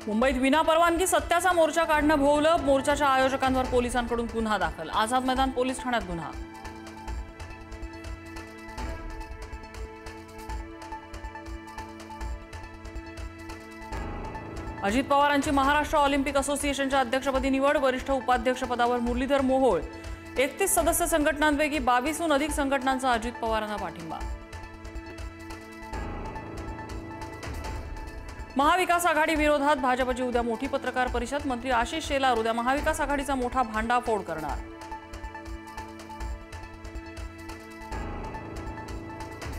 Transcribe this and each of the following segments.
मुंबईत विनापरवानगी सत्याचा मोर्चा काढणं भोवलं। मोर्चाच्या आयोजकांवर पोलिसांकडून गुन्हा दाखल। आझाद मैदान पोलीस ठाण्यात गुन्हा। अजित पवारांची महाराष्ट्र ऑलिम्पिक असोसिएशनच्या अध्यक्षपदी निवड। वरिष्ठ उपाध्यक्ष पदावर मुरलीधर मोहोळ। 31 सदस्य संघटनांपैकी 22हून अधिक संघटनांचा अजित पवारांना पाठिंबा। महाविकास आघाडी विरोधात भाजपची उद्या मोठी पत्रकार परिषद। मंत्री आशिष शेलार उद्या महाविकास आघाडीचा मोठा भांडाफोड करणार।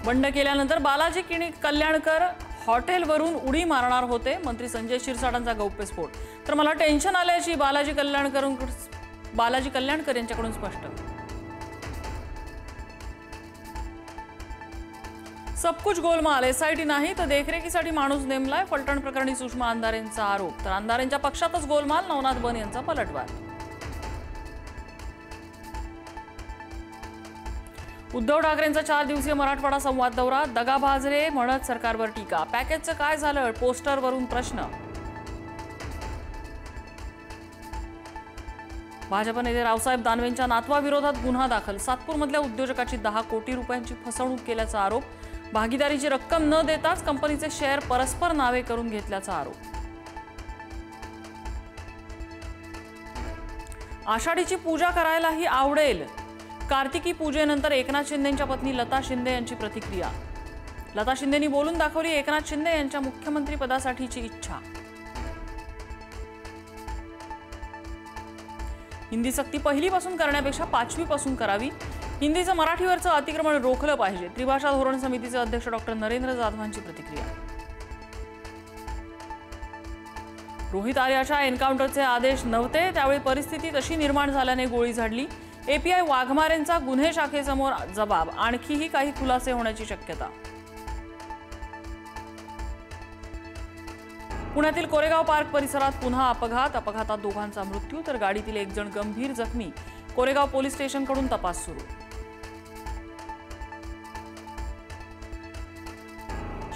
बंड केल्यानंतर बालाजी कल्याणकर हॉटेलवरून उडी मारणार होते। मंत्री संजय शिरसाटांचा गौप्यस्फोट। तर मला टेन्शन आल्याची बालाजी कल्याणकर यांच्याकडून स्पष्ट। सब कुछ गोलमाल। एसआयटी नाही तर देखरेखीसाठी माणूस नेमलाय। फलटण प्रकरणी सुषमा अंधारेंचा आरोप। तर अंधारेंच्या पक्षातच गोलमाल। नवनाथ बन यांचा पलटवार। उद्धव ठाकरेंचा 4 दिवसीय मराठवाडा संवाद दौरा। दगाबाजरे म्हणत सरकारवर टीका। पॅकेजचं काय झालं? पोस्टरवरून प्रश्न। भाजप नेते रावसाहेब दानवेंच्या नातवाविरोधात गुन्हा दाखल। सातपूरमधल्या उद्योजकाची 10 कोटी रुपयांची फसवणूक केल्याचा आरोप। भागीदारीची रक्कम न देताच कंपनीचे शेअर परस्पर नावे करून घेतल्याचा आरोप। आषाढीची पूजा करायलाही आवडेल। कार्तिकी पूजेनंतर एकनाथ शिंदेंच्या पत्नी लता शिंदे यांची प्रतिक्रिया। लता शिंदेंनी बोलून दाखवली एकनाथ शिंदे यांच्या मुख्यमंत्री पदासाठीची इच्छा। हिंदी सक्ती पहिलीपासून करण्यापेक्षा 5वी पासून करावी। हिंदीचं मराठीवरचं अतिक्रमण रोखलं पाहिजे। त्रिभाषा धोरण समितीचे अध्यक्ष डॉक्टर नरेंद्र जाधवांची प्रतिक्रिया। रोहित आर्याच्या एन्काउंटरचे आदेश नव्हते त्यावेळी परिस्थिती तशी निर्माण झाल्याने गोळी झाडली। एपीआय वाघमारेंचा गुन्हे शाखेसमोर जबाब। आणखीही काही खुलासे होण्याची शक्यता। पुण्यातील कोरेगाव पार्क परिसरात पुन्हा अपघात। अपघातात दोघांचा मृत्यू तर गाडीतील एक जण गंभीर जखमी। कोरेगाव पोलीस स्टेशनकडून तपास सुरू।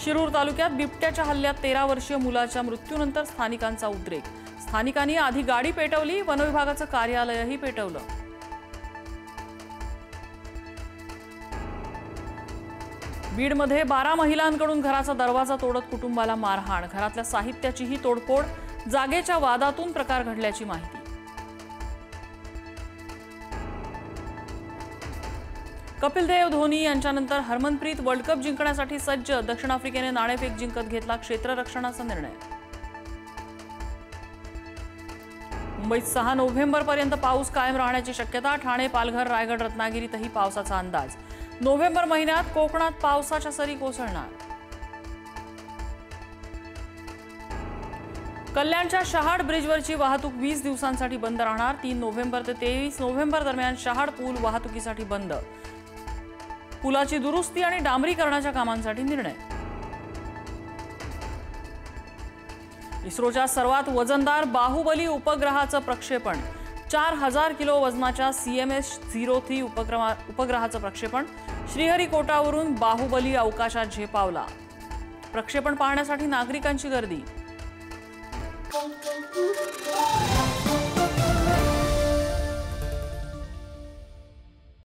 शिरूर तालुक्यात बिबट्याच्या हल्ल्यात 13 वर्षीय मुलाच्या मृत्यूनंतर स्थानिकांचा उद्रेक। स्थानिकांनी आधी गाडी पेटवली। वनविभागाचं कार्यालयही पेटवलं। बीडमध्ये 12 महिलांकडून घराचा दरवाजा तोडत कुटुंबाला मारहाण। घरातल्या साहित्याचीही तोडफोड। जागेच्या वादातून प्रकार घडल्याची माहिती। कपिल देव धोनी यांच्यानंतर हरमनप्रीत वर्ल्ड कप जिंकण्यासाठी सज्ज। दक्षिण आफ्रिकेने नाणेफेक जिंकत घेतला क्षेत्ररक्षणाचा निर्णय। मुंबईत 6 नोव्हेंबरपर्यंत पाऊस कायम राहण्याची शक्यता। ठाणे, पालघर, रायगड, रत्नागिरीतही पावसाचा अंदाज। नोव्हेंबर महिन्यात कोकणात पावसाच्या सरी कोसळणार। कल्याणच्या शहाड ब्रिजवरची वाहतूक 20 दिवसांसाठी बंद राहणार। 3 नोव्हेंबर ते 23 नोव्हेंबर दरम्यान शहाड पूल वाहतुकीसाठी बंद। पुलाची दुरुस्ती आणि डांबरीकरणाच्या कामांसाठी निर्णय। इस्रोच्या सर्वात वजनदार बाहुबली उपग्रहाचं प्रक्षेपण। 4000 किलो वजनाच्या CMS-03 उपग्रहाचं प्रक्षेपण। श्रीहरिकोटावरून बाहुबली अवकाशात झेपावला। प्रक्षेपण पाहण्यासाठी नागरिकांची गर्दी।